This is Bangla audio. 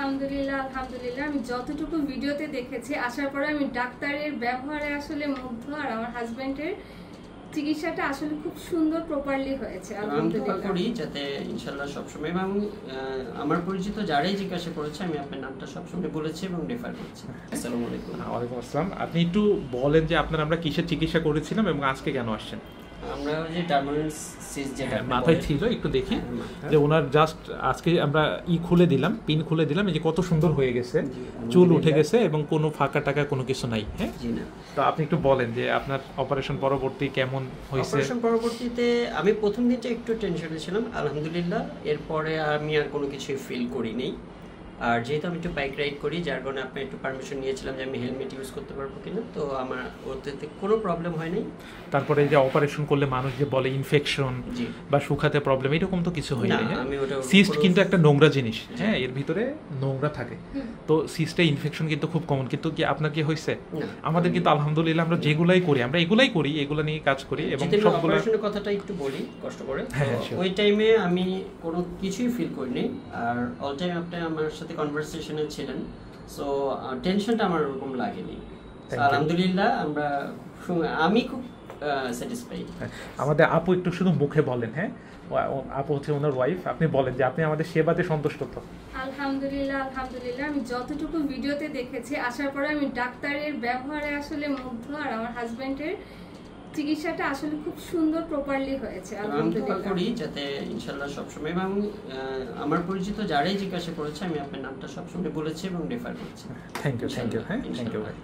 আলহামদুলিল্লাহ আলহামদুলিল্লাহ আমি যতটুকু ভিডিওতে দেখেছি আসার পরে আমি ডাক্তারের ব্যবহারে আসলে মুগ্ধ। আর আমার হাজবেন্ডের চিকিৎসাটা আসলে খুব সুন্দর প্রপারলি হয়েছে আলহামদুলিল্লাহ। করি যাতে ইনশাআল্লাহ সবসময় এবং আমার পরিচিত যারাই জিজ্ঞাসা করেছে আমি আপনার নামটা সবসময় বলেছি এবং রেফার করছি। আসসালামু আলাইকুম। ওয়ালাইকুম আসসালাম। আপনি একটু বলেন যে আমরা কিসের চিকিৎসা করেছিলাম এবং আজকে কেন আসছেন? আমরা যে টার্মিনাল সিস্ট যেটা মাথায় ছিল একটু দেখি যে ওনার জাস্ট আজকে আমরা খুলে দিলাম, পিন খুলে দিলাম, এই যে কত সুন্দর হয়ে গেছে, চুল উঠে গেছে এবং কোনো ফাঁকা টাকা কোনো কিছু নাই। হ্যাঁ, তো আপনি একটু বলেন যে আপনার অপারেশন পরবর্তী কেমন হয়েছে? অপারেশন পরবর্তীতে আমি প্রথম দিনটা একটু টেনশনে ছিলাম, আলহামদুলিল্লাহ এরপরে আমি আর কোনো কিছুই ফিল করিনি। আর যেহেতু আমি একটু বাইক রাইড করি যার কারণে আপনি একটু পারমিশন নিয়েছিলাম যে আমি হেলমেট ইউজ করতে পারবো কিনা, তো আমার ওতে কোনো প্রবলেম হয়নি। তারপরে যে অপারেশন করলে মানুষ যে বলে ইনফেকশন বা শুকাতে প্রবলেম, এরকম তো কিছু হয়নি। সিস্ট কিন্তু একটা নোংরা জিনিস, হ্যাঁ, এর ভিতরে নোংরা থাকে, তো সিস্টে ইনফেকশন কিন্তু খুব কমন। কিন্তু কি আপনার কি হয়েছে? আমাদের কিন্তু আলহামদুলিল্লাহ আমরা যেগুলাই করি আমরা এগুলো নিয়ে কাজ করি এবং সবগুলো। অপারেশনের কথাটা একটু বলি কষ্ট করে। ওই টাইমে আমি কোনো কিছুই ফিল করিনি, আর অল টাইম আপনি আমার সাথে কনভারসেশনে ছিলেন, সো টেনশনটা আমার ওরকম লাগেনি। আলহামদুলিল্লাহ আমি খুব স্যাটিসফাইড। আমাদের আপু একটু শুধু মুখে বলেন। হ্যাঁ, আপু হচ্ছে ওনার ওয়াইফ, আপনি বলেন যে আপনি আমাদের সেবাতে সন্তুষ্ট তো? আলহামদুলিল্লাহ আলহামদুলিল্লাহ আমি যতটুকু ভিডিওতে দেখেছি আসার পরে আমি ডাক্তারের ব্যবহারে আসলে মুগ্ধ। আর আমার হাজবেন্ডের চিকিৎসাটা আসলে খুব সুন্দর প্রপারলি হয়েছে আলহামদুলিল্লাহ। করি যাতে ইনশাআল্লাহ সবসময় এবং আমার পরিচিত যারাই জিজ্ঞাসা করেছে আমি আপনার নামটা সবসময় বলেছি এবং রেফার করছি। Thank you. হ্যাঁ, থ্যাংক ইউ ভাই।